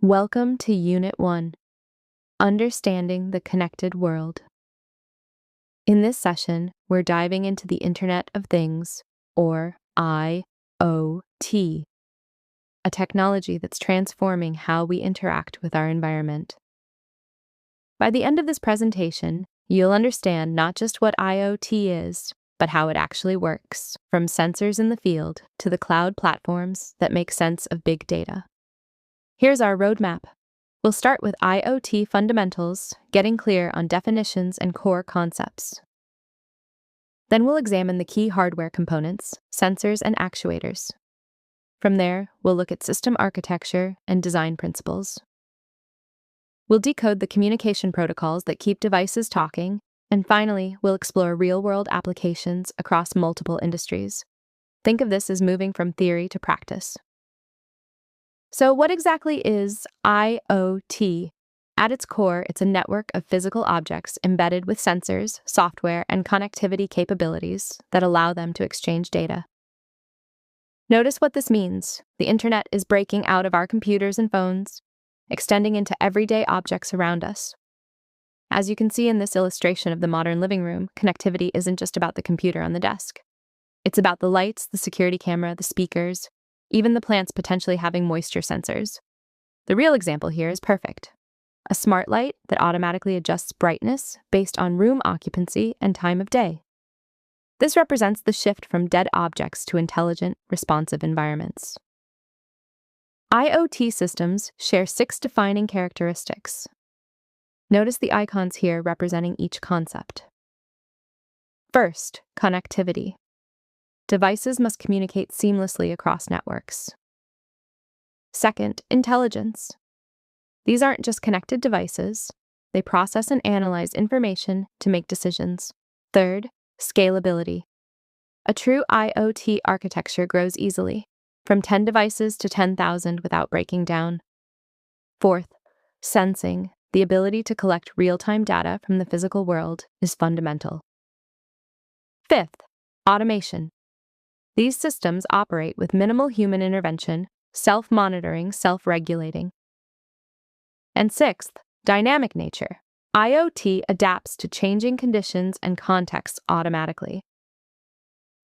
Welcome to Unit 1, Understanding the Connected World. In this session, we're diving into the Internet of Things, or IoT, a technology that's transforming how we interact with our environment. By the end of this presentation, you'll understand not just what IoT is, but how it actually works, from sensors in the field to the cloud platforms that make sense of big data. Here's our roadmap. We'll start with IoT fundamentals, getting clear on definitions and core concepts. Then we'll examine the key hardware components, sensors and actuators. From there, we'll look at system architecture and design principles. We'll decode the communication protocols that keep devices talking, and finally, we'll explore real-world applications across multiple industries. Think of this as moving from theory to practice. So what exactly is IoT? At its core, it's a network of physical objects embedded with sensors, software, and connectivity capabilities that allow them to exchange data. Notice what this means. The internet is breaking out of our computers and phones, extending into everyday objects around us. As you can see in this illustration of the modern living room, connectivity isn't just about the computer on the desk. It's about the lights, the security camera, the speakers, even the plants potentially having moisture sensors. The real example here is perfect. A smart light that automatically adjusts brightness based on room occupancy and time of day. This represents the shift from dead objects to intelligent, responsive environments. IoT systems share 6 defining characteristics. Notice the icons here representing each concept. First, connectivity. Devices must communicate seamlessly across networks. Second, intelligence. These aren't just connected devices. They process and analyze information to make decisions. Third, scalability. A true IoT architecture grows easily, from 10 devices to 10,000 without breaking down. Fourth, sensing. The ability to collect real-time data from the physical world is fundamental. Fifth, automation. These systems operate with minimal human intervention, self-monitoring, self-regulating. And sixth, dynamic nature. IoT adapts to changing conditions and contexts automatically.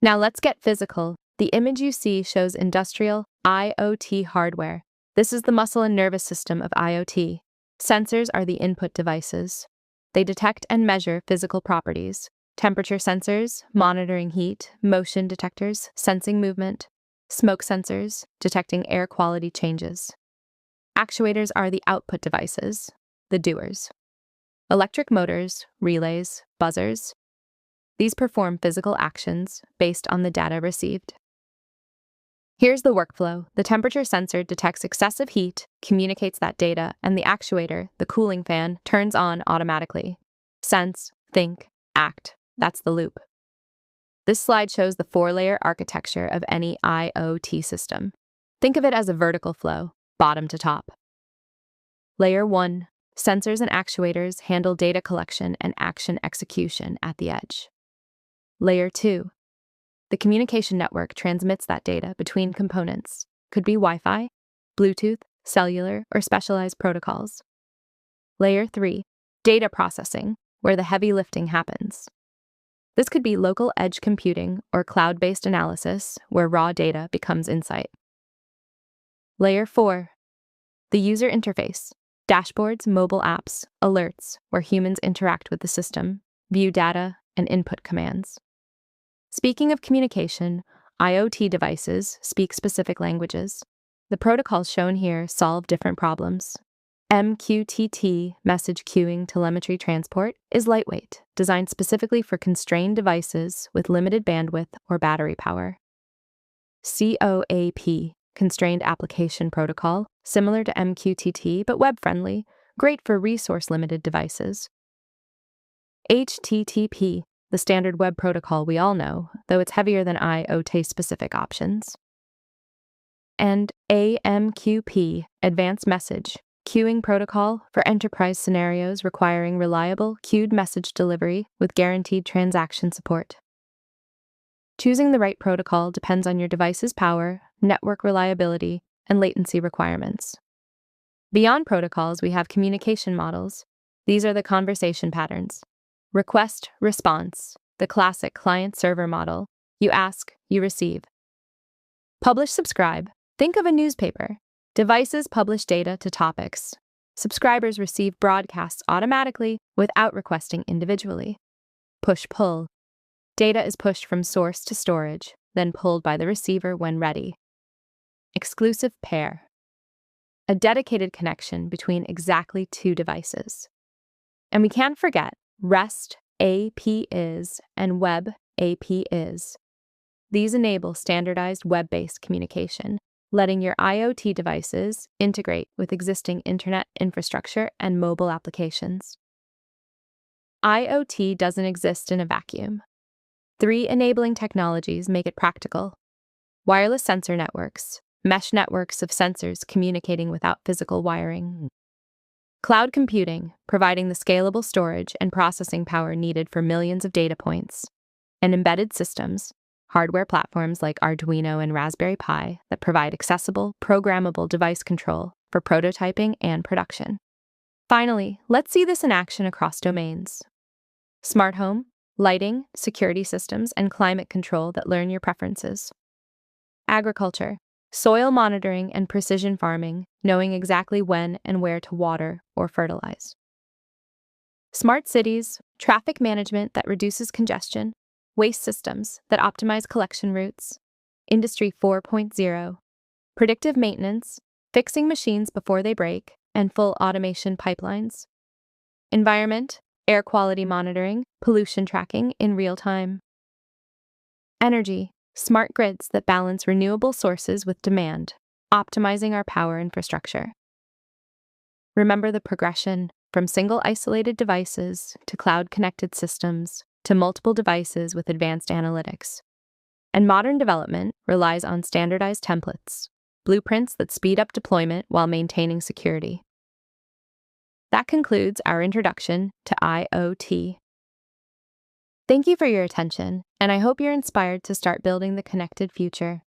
Now let's get physical. The image you see shows industrial IoT hardware. This is the muscle and nervous system of IoT. Sensors are the input devices. They detect and measure physical properties. Temperature sensors, monitoring heat, motion detectors, sensing movement, smoke sensors, detecting air quality changes. Actuators are the output devices, the doers. Electric motors, relays, buzzers. These perform physical actions based on the data received. Here's the workflow. The temperature sensor detects excessive heat, communicates that data, and the actuator, the cooling fan, turns on automatically. Sense, think, act. That's the loop. This slide shows the 4-layer architecture of any IoT system. Think of it as a vertical flow, bottom to top. Layer 1, sensors and actuators handle data collection and action execution at the edge. Layer 2, the communication network transmits that data between components. Could be Wi-Fi, Bluetooth, cellular, or specialized protocols. Layer 3, data processing, where the heavy lifting happens. This could be local edge computing or cloud-based analysis, where raw data becomes insight. Layer 4, the user interface, dashboards, mobile apps, alerts, where humans interact with the system, view data, and input commands. Speaking of communication, IoT devices speak specific languages. The protocols shown here solve different problems. MQTT, message queuing telemetry transport, is lightweight, designed specifically for constrained devices with limited bandwidth or battery power. CoAP, constrained application protocol, similar to MQTT but web-friendly, great for resource-limited devices. HTTP, the standard web protocol we all know, though it's heavier than IoT-specific options. And AMQP, advanced message queuing protocol for enterprise scenarios requiring reliable queued message delivery with guaranteed transaction support. Choosing the right protocol depends on your device's power, network reliability, and latency requirements. Beyond protocols, we have communication models. These are the conversation patterns. Request, response, the classic client-server model. You ask, you receive. Publish, subscribe. Think of a newspaper. Devices publish data to topics. Subscribers receive broadcasts automatically without requesting individually. Push-pull. Data is pushed from source to storage, then pulled by the receiver when ready. Exclusive pair. A dedicated connection between exactly two devices. And we can't forget REST AP is and Web AP is. These enable standardized web-based communication, letting your IoT devices integrate with existing internet infrastructure and mobile applications. IoT doesn't exist in a vacuum. 3 enabling technologies make it practical. Wireless sensor networks, mesh networks of sensors communicating without physical wiring. Cloud computing, providing the scalable storage and processing power needed for millions of data points. And embedded systems, hardware platforms like Arduino and Raspberry Pi that provide accessible, programmable device control for prototyping and production. Finally, let's see this in action across domains. Smart home, lighting, security systems, and climate control that learn your preferences. Agriculture, soil monitoring and precision farming, knowing exactly when and where to water or fertilize. Smart cities, traffic management that reduces congestion, waste systems that optimize collection routes. Industry 4.0, predictive maintenance, fixing machines before they break, and full automation pipelines. Environment, air quality monitoring, pollution tracking in real time. Energy, smart grids that balance renewable sources with demand, optimizing our power infrastructure. Remember the progression from single isolated devices to cloud-connected systems to multiple devices with advanced analytics. And modern development relies on standardized templates, blueprints that speed up deployment while maintaining security. That concludes our introduction to IoT. Thank you for your attention, and I hope you're inspired to start building the connected future.